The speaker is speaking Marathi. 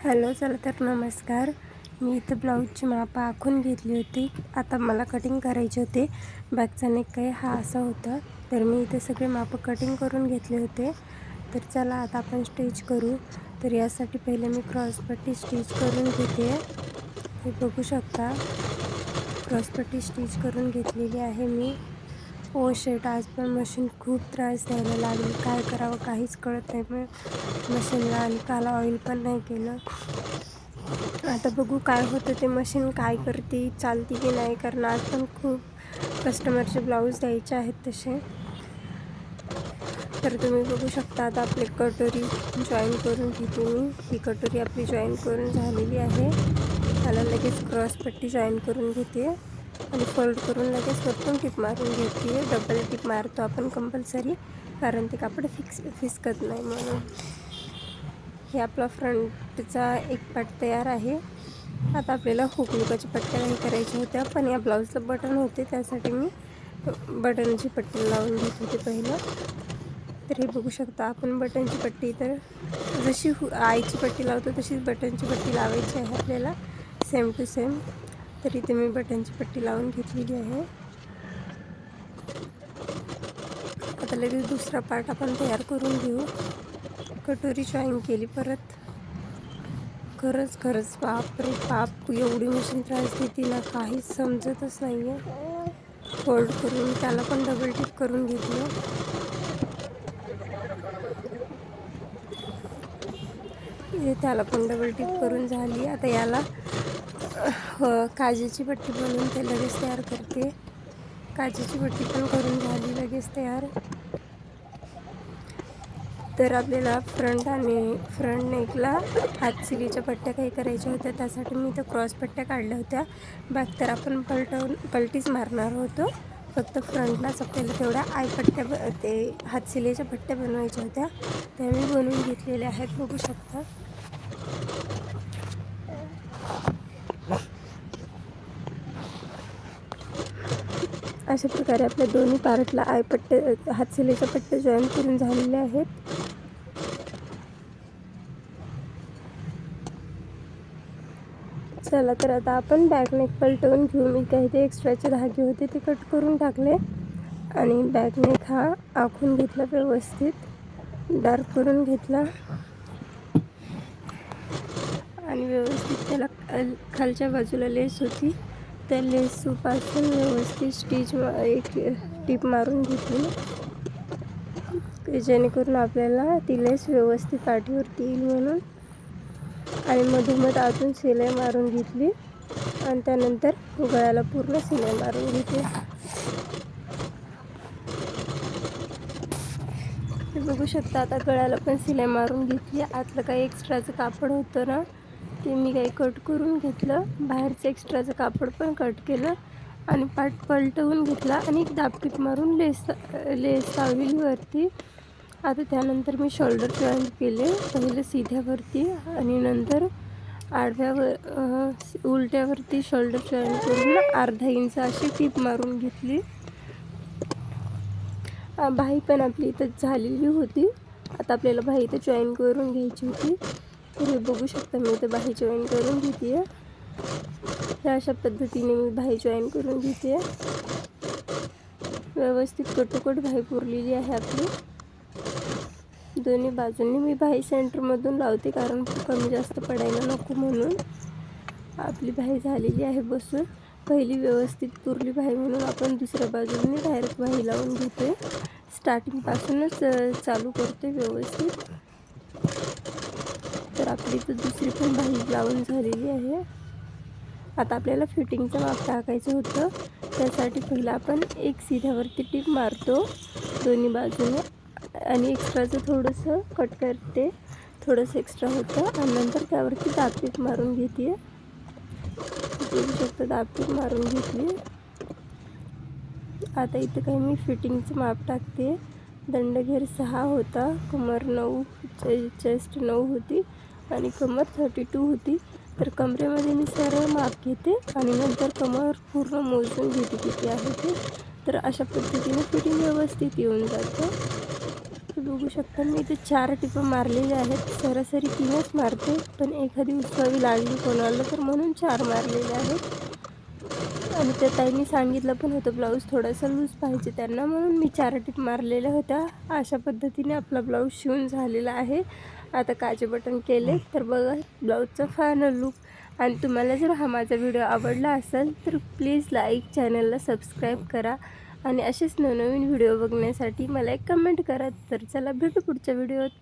हॅलो, चला तर नमस्कार. मी इथं ब्लाऊजची मापं आखून घेतली होती. आता मला कटिंग करायचे होते. बॅकचा नेक काही हा असा होता, तर मी इथे सगळे मापं कटिंग करून घेतले होते. तर चला आता आपण स्टिच करू. तर यासाठी पहिले मी क्रॉसपट्टी स्टिच करून घेते. हे बघू शकता, क्रॉसपट्टी स्टिच करून घेतलेली आहे मी. ओ शेट, आज पण मशीन खूप त्रास द्यायला लागली. काय करावं काहीच कळत नाही मशीनला, आणि काल ऑइल पण नाही केलं. आता बघू काय होतं ते मशीन काय करते, चालती की नाही, कारण आज पण खूप कस्टमरचे ब्लाऊज द्यायचे आहेत तसे. तर तुम्ही बघू शकता, आता आपली कटोरी जॉईन करून घेते मी. ही कटोरी आपली जॉईन करून झालेली आहे. त्याला लगेच क्रॉसपट्टी जॉईन करून घेते आणि फोल्ड करून लगेच वरतून टिप मारून घेते. डबल टिप मारतो आपण कंपल्सरी, कारण ते कापड फिसकत नाही म्हणून. हे आपला फ्रंटचा एक पार्ट तयार आहे. आता आपल्याला हुकलुकाच्या पट्ट्या काही करायच्या होत्या, पण या ब्लाऊजला बटन होते, त्यासाठी मी बटनची पट्टी लावून घेत होते पहिलं. तर हे बघू शकता आपण बटनची पट्टी, तर जशी आईची पट्टी लावतो तशीच बटनची पट्टी लावायची आहे आपल्याला, सेम टू सेम. तर इथे मी बटनची पट्टी लावून घेतलेली आहे. आता लगेच दुसरा पार्ट आपण तयार करून घेऊ. कटोरी जॉईन केली परत. खरंच बापरे बाप, एवढी मशीन त्रास देते ना, काहीच समजतच नाही आहे. फोल्ड करून त्याला पण डबल टिप करून घेतलं. त्याला पण डबल टिप करून झाली. आता याला काजेची पट्टी बनवून ते लगेच तयार करते. काजेची पट्टी पण करून झाली लगेच तयार. तर आपल्याला फ्रंट नेकला हातशिलीच्या पट्ट्या काही करायच्या होत्या, त्यासाठी मी इथं क्रॉस पट्ट्या काढल्या होत्या. बॅक तर आपण पलटीच मारणार होतो, फक्त फ्रंटलाच आपल्याला तेवढ्या पट्ट्या ते हातशिलीच्या पट्ट्या बनवायच्या होत्या, त्या मी बनवून घेतलेल्या आहेत. बघू शकता. अशा प्रकारे आपल्या दोन्ही पार्टला हातशिलीच्या पट्ट्या जॉईन करून झालेल्या आहेत. चला तर आता आपण बॅकनेक पलटवून घेऊ. मी काही ते एक्स्ट्राचे धागे होते ते कट करून टाकले आणि बॅकनेक हा आखून घेतला, व्यवस्थित डार्क करून घेतला आणि व्यवस्थित त्याला खालच्या बाजूला लेस होती, त्या लेसपासून व्यवस्थित एक टिप मारून घेतली, जेणेकरून आपल्याला ती लेस व्यवस्थित पाठीवरती येईल म्हणून. आणि मधोमध आतून शिलाई मारून घेतली आणि त्यानंतर गळ्याला पूर्ण शिलाई मारून घेतली. हे बघू शकता. आता गळ्याला पण शिलाई मारून घेतली. आतलं काही एक्स्ट्राचं कापड होतं ना, ते मी काही कट करून घेतलं. बाहेरचं एक्स्ट्राचं कापड पण कट केलं आणि पार्ट पलटवून घेतला आणि एक दाबटीप मारून लेस लावलेली वरती. आता त्यानंतर मी शोल्डर जॉईंट केले, पहिले सीध्यावरती आणि नंतर उलट्यावरती शोल्डर जॉईंट करून अर्धा इंच अशी टीप मारून घेतली. बाही पण आपली इथं झालेली होती. आता आपल्याला बाही इथं जॉईन करून घ्यायची होती. तर हे बघू शकता, मी इथं बाही जॉईन करून घेते. ह्या अशा पद्धतीने मी बाही जॉईन करून घेते. व्यवस्थित कटोकट बाही पुरलेली आहे आपली. दोन्ही बाजूंनी मी बाही सेंटरमधून लावते, कारण कमी जास्त पडायला नको म्हणून. आपली बाही झालेली आहे बसून. पहिली व्यवस्थित पुरली बाही म्हणून आपण दुसऱ्या बाजूने डायरेक्ट बाही लावून घेते. स्टार्टिंगपासूनच चालू करते व्यवस्थित. तर आपली तर दुसरी पण बाही लावून झालेली आहे. आता आपल्याला फिटिंगचं माप टाकायचं होतं, त्यासाठी पहिलं आपण एक सीध्यावरती टीप मारतो दोन्ही बाजूने आणि एक्स्ट्राचं थोडंसं कट करते, थोडंसं एक्स्ट्रा होतं आणि नंतर त्यावरती दाबटीप मारून घेते. बघू शकता, दाबटीप मारून घेतली. आता इथं काही मी फिटिंगचं माप टाकते. दंडघेर 6 होता, कमर 9, चेस्ट 9 होती आणि कमर 32 होती. तर कमरेमध्ये मी सरळ माप घेते आणि नंतर कमर पूर्ण मोजून घेते किती आहे ते. तर अशा पद्धतीने फिटिंग व्यवस्थित येऊन जातं. बघू शकता मी इथे 4 टिपं मारलेले आहेत. सरासरी 3च मारते, पण एखादी उसळी लागली कोणाला तर म्हणून 4 मारलेले आहेत. आणि त्या ताईंनी सांगितलं पण होतं ब्लाऊज थोडासा लूज पाहिजे त्यांना, म्हणून मी 4 टिप मारलेल्या होत्या. अशा पद्धतीने आपला ब्लाऊज शिवून झालेला आहे. आता काजे बटन केले तर बघा ब्लाऊजचा फायनल लूक. आणि तुम्हाला जर हा माझा व्हिडिओ आवडला असेल तर प्लीज लाईक, चॅनलला सबस्क्राईब करा आणि असेच नवनवीन व्हिडिओ बघण्यासाठी मला एक कमेंट करा. तर चला भेटू पुढच्या व्हिडिओत.